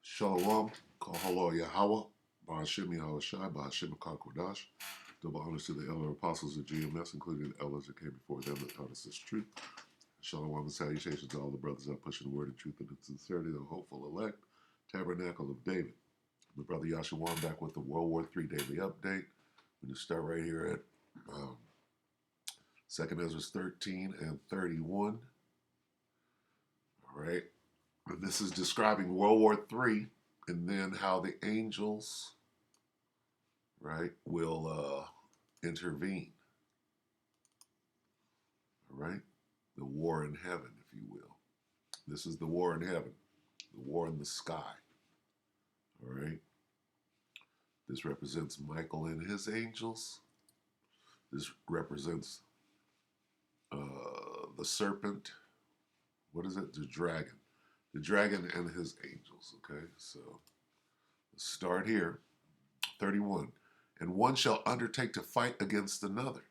Shalom, Kahalo Yahweh, Ba'ashim Yahushai, Ba'ashim Kakodash. Double honors to the elder apostles of GMS, including the elders that came before them that taught us this truth. Shalom and salutations to all the brothers out pushing the word of truth and in sincerity, the hopeful elect, Tabernacle of David. My brother Yahshua back with the World War III Daily Update. We're going to start right here at 2nd Ezra 13 and 31. All right. And this is describing World War III and then how the angels, right, will intervene. All right. The war in heaven, if you will. This is the war in heaven, the war in the sky. All right. This represents Michael and his angels. This represents the serpent. What is it? The dragon. The dragon and his angels. Okay, so let's start here. 31. And one shall undertake to fight against another,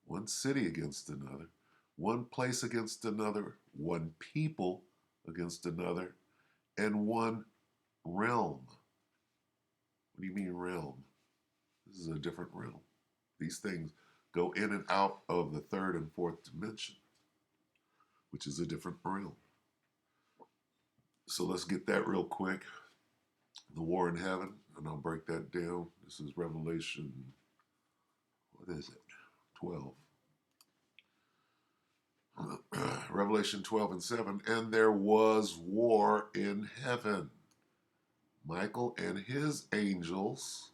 one city against another, one place against another, one people against another, and one realm. What do you mean realm? This is a different realm. These things go in and out of the third and fourth dimension, which is a different realm. So let's get that real quick. The war in heaven, and I'll break that down. This is Revelation, what is it? 12. Revelation 12 and 7. And there was war in heaven. Michael and his angels,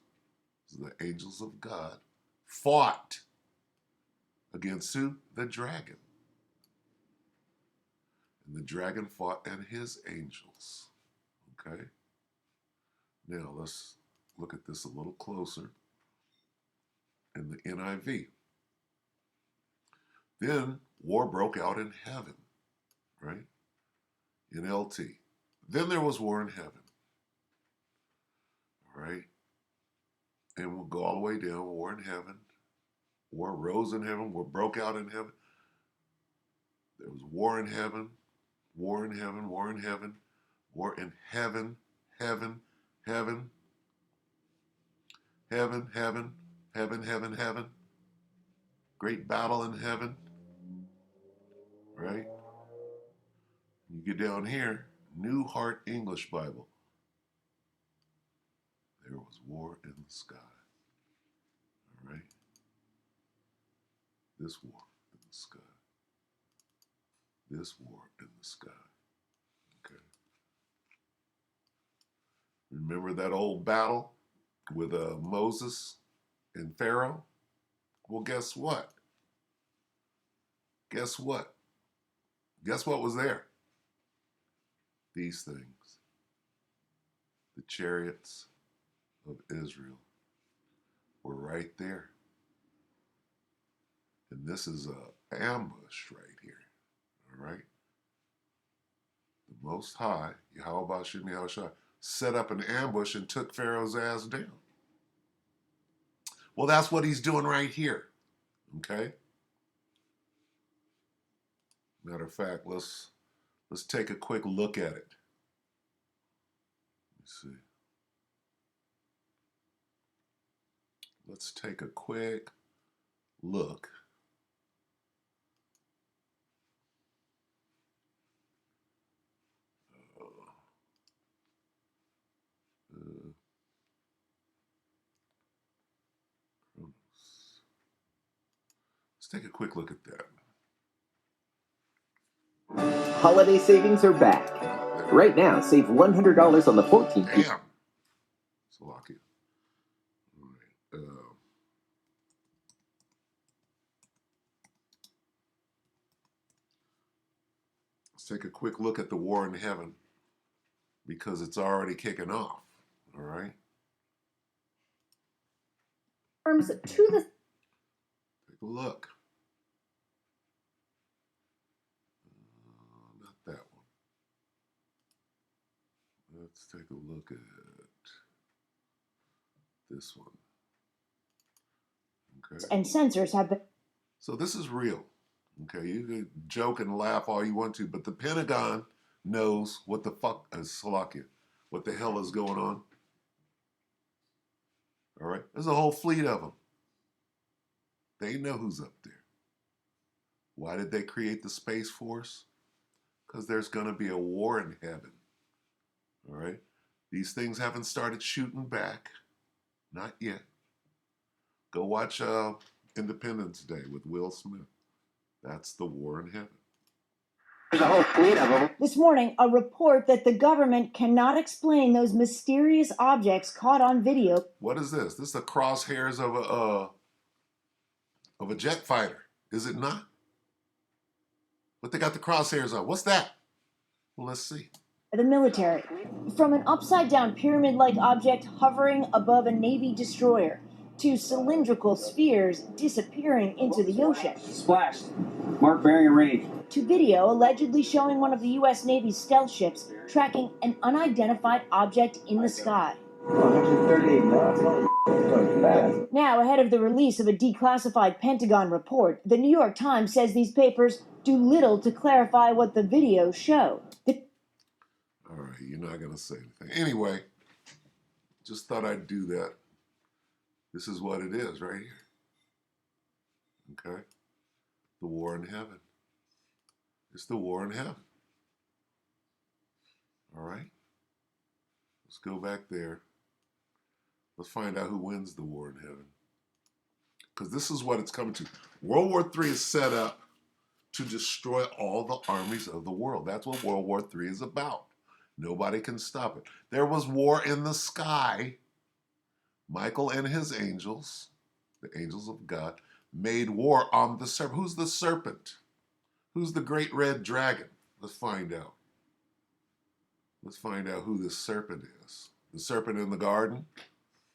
the angels of God, fought against who? The dragon. And the dragon fought and his angels. Okay? Now let's look at this a little closer in the NIV. Then war broke out in heaven, right? In LT. Then there was war in heaven. All right? And we'll go all the way down. War in heaven. War rose in heaven. War broke out in heaven. There was war in heaven. War in heaven. War in heaven. War in heaven. Heaven. Heaven. Heaven. Heaven. Heaven. Heaven. Heaven. Great battle in heaven. Right? You get down here, New Heart English Bible. There was war in the sky. All right? This war in the sky. This war in the sky. Okay. Remember that old battle with Moses and Pharaoh? Well, guess what? Guess what? Guess what was there? These things. The chariots of Israel were right there. And this is an ambush right here. All right? The Most High, Yahweh Ba'ashim Yahushai, set up an ambush and took Pharaoh's ass down. Well, that's what he's doing right here. Okay? Matter of fact, let's take a quick look at it. Let's see. Let's take a quick look. Let's take a quick look at that. Holiday savings are back. Right now, save $100 on the 14th. Damn. Slovakia. All right. Let's take a quick look at the war in heaven because it's already kicking off. All right. Arms to the. Take a look. Not that one. Let's take a look at this one. Okay. And sensors have been. So this is real. Okay, you can joke and laugh all you want to, but the Pentagon knows what the fuck is Slovakia. what the hell is going on. All right? There's a whole fleet of them. They know who's up there. Why did they create the Space Force? Because there's going to be a war in heaven. All right? These things haven't started shooting back. Not yet. Go watch Independence Day with Will Smith. That's the war in heaven. There's a whole fleet of them. This morning, a report that the government cannot explain those mysterious objects caught on video. What is this? This is the crosshairs of a jet fighter, is it not? But they got the crosshairs on. What's that? Well, let's see. The military, from an upside-down pyramid-like object hovering above a Navy destroyer to cylindrical spheres disappearing into the ocean. Splashed. Mark bearing and range. To video allegedly showing one of the U.S. Navy's stealth ships tracking an unidentified object in the sky. 138 knots. Now, ahead of the release of a declassified Pentagon report, the New York Times says these papers do little to clarify what the videos show. All right, you're not going to say anything. Anyway, just thought I'd do that. This is what it is right here. Okay? The war in heaven. It's the war in heaven. All right? Let's go back there. Let's find out who wins the war in heaven. Because this is what it's coming to. World War III is set up to destroy all the armies of the world. That's what World War III is about. Nobody can stop it. There was war in the sky. Michael and his angels, the angels of God, made war on the serpent. Who's the serpent? Who's the great red dragon? Let's find out. Let's find out who this serpent is. The serpent in the garden,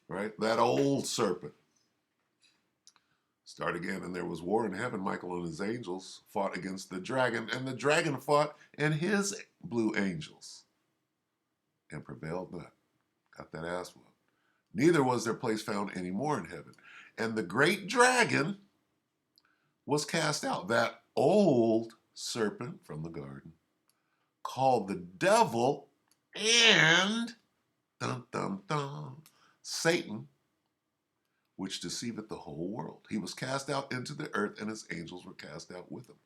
right? That old serpent. Start again, and there was war in heaven. Michael and his angels fought against the dragon, and the dragon fought and his blue angels, and prevailed not. Got that ass whooped. Neither was their place found any more in heaven. And the great dragon was cast out, that old serpent from the garden, called the devil and Satan, which deceiveth the whole world. He was cast out into the earth, and his angels were cast out with him.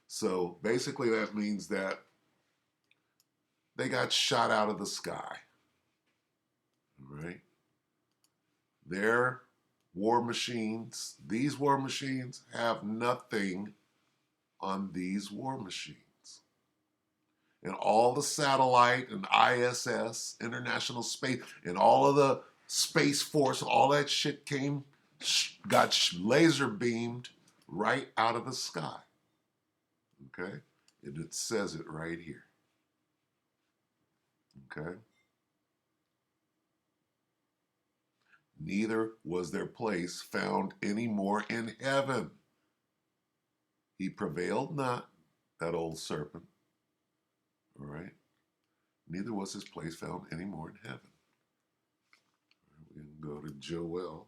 So basically that means that they got shot out of the sky. All right? Their war machines, these war machines have nothing on these war machines. And all the satellite and ISS, International Space, and all of the Space Force, all that shit got laser beamed right out of the sky. Okay? And it says it right here. Okay? Neither was their place found any more in heaven. He prevailed not, that old serpent. All right? Neither was his place found any more in heaven. We can go to Joel.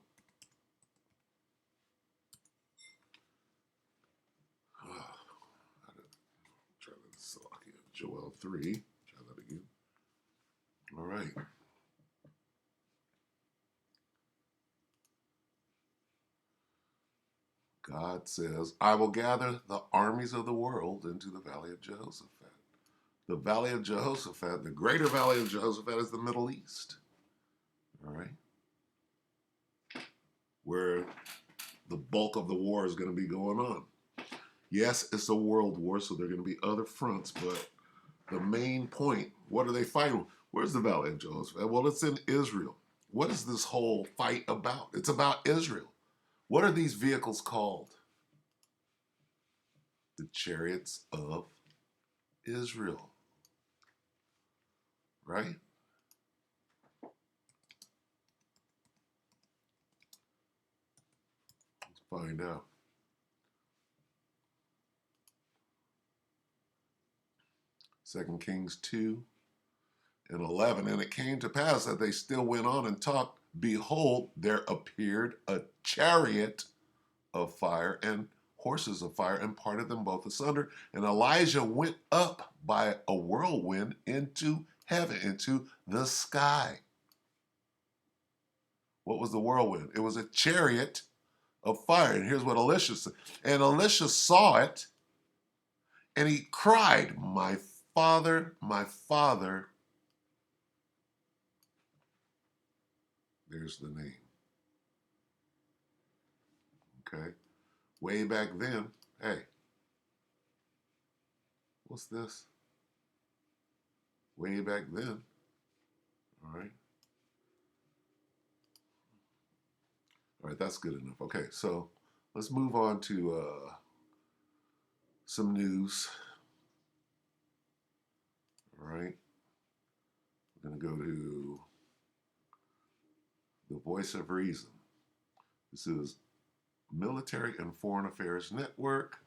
Try that suck again. Joel 3. Try that again. All right. God says, I will gather the armies of the world into the Valley of Jehoshaphat. The Valley of Jehoshaphat, the greater Valley of Jehoshaphat, is the Middle East. All right? Where the bulk of the war is going to be going on. Yes, it's a world war, so there are going to be other fronts, but the main point, what are they fighting? Where's the Valley of Jehoshaphat? Well, it's in Israel. What is this whole fight about? It's about Israel. What are these vehicles called? The Chariots of Israel. Right? Let's find out. 2 Kings 2 and 11. And it came to pass that they still went on and talked. Behold, there appeared a chariot of fire and horses of fire, and parted them both asunder. And Elijah went up by a whirlwind into heaven, into the sky. What was the whirlwind? It was a chariot of fire. And here's what Elisha said. And Elisha saw it, and he cried, my father, my father. There's the name. Okay. Way back then, hey, what's this? Way back then, all right. All right, that's good enough. Okay, so let's move on to some news. All right, we're going to go to the Voice of Reason. This is Military and Foreign Affairs Network,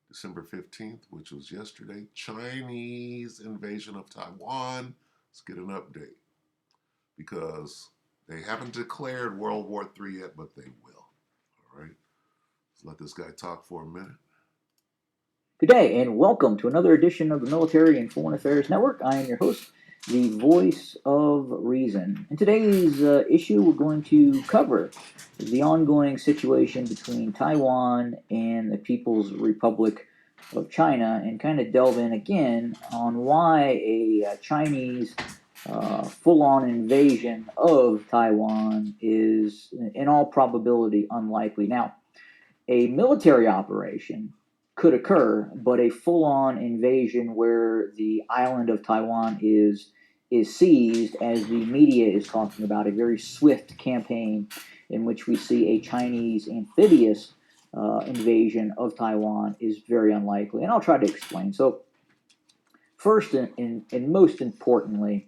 December 15th, which was yesterday. Chinese invasion of Taiwan. Let's get an update because they haven't declared World War III yet, but they will. All right, let's let this guy talk for a minute. Good day, and welcome to another edition of the Military and Foreign Affairs Network. I am your host, the Voice of Reason. In today's issue, we're going to cover the ongoing situation between Taiwan and the People's Republic of China and kind of delve in again on why a Chinese full-on invasion of Taiwan is, in all probability, unlikely. Now, a military operation could occur, but a full-on invasion where the island of Taiwan is seized, as the media is talking about, a very swift campaign in which we see a Chinese amphibious invasion of Taiwan, is very unlikely. And I'll try to explain. So first and most importantly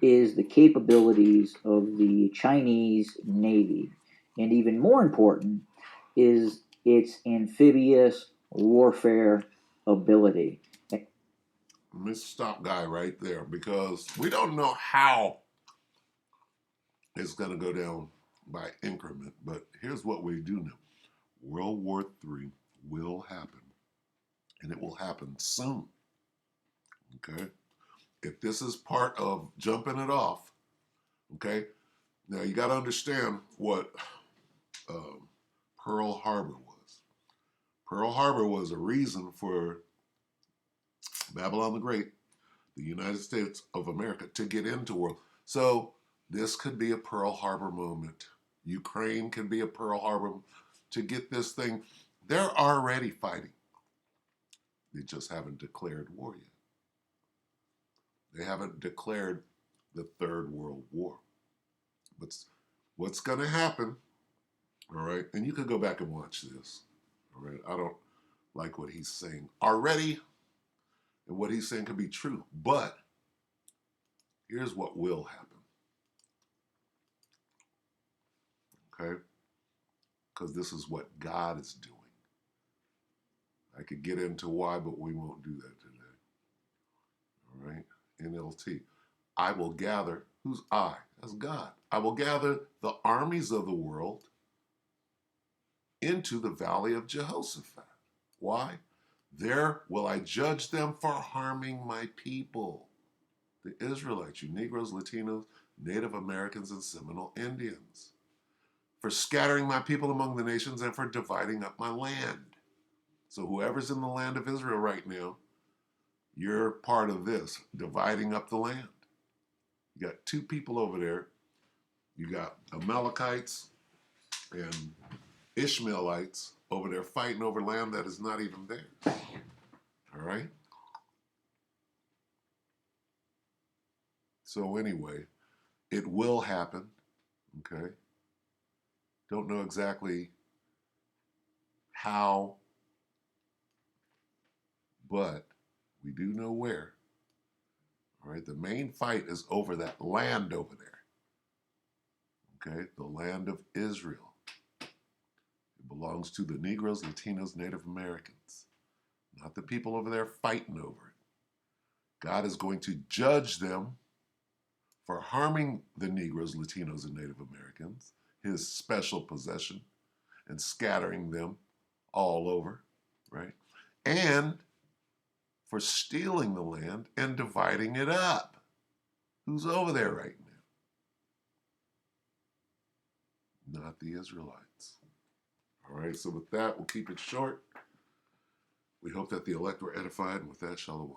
is the capabilities of the Chinese Navy. And even more important is its amphibious warfare ability. Let me stop guy right there because we don't know how it's going to go down by increment, but here's what we do know. World War III will happen, and it will happen soon. Okay? If this is part of jumping it off, okay? Now you got to understand what Pearl Harbor was. Pearl Harbor was a reason for Babylon the Great, the United States of America, to get into world. So this could be a Pearl Harbor moment. Ukraine can be a Pearl Harbor to get this thing. They're already fighting. They just haven't declared war yet. They haven't declared the Third World War. But what's going to happen, all right, and you can go back and watch this, all right? I don't like what he's saying already, and what he's saying could be true, but here's what will happen, okay? Because this is what God is doing. I could get into why, but we won't do that today, all right? NLT. I will gather, who's I? That's God. I will gather the armies of the world into the Valley of Jehoshaphat. Why? There will I judge them for harming my people, the Israelites, you Negroes, Latinos, Native Americans, and Seminole Indians, for scattering my people among the nations and for dividing up my land. So whoever's in the land of Israel right now, you're part of this, dividing up the land. You got two people over there. You got Amalekites and Ishmaelites over there fighting over land that is not even theirs. All right? So anyway, it will happen, okay? Don't know exactly how, but we do know where. All right, the main fight is over that land over there. Okay, the land of Israel. It belongs to the Negroes, Latinos, Native Americans, not the people over there fighting over it. God is going to judge them for harming the Negroes, Latinos, and Native Americans, his special possession, and scattering them all over, right? And for stealing the land and dividing it up. Who's over there right now? Not the Israelites. All right, so with that, we'll keep it short. We hope that the elect were edified, and with that, shalom.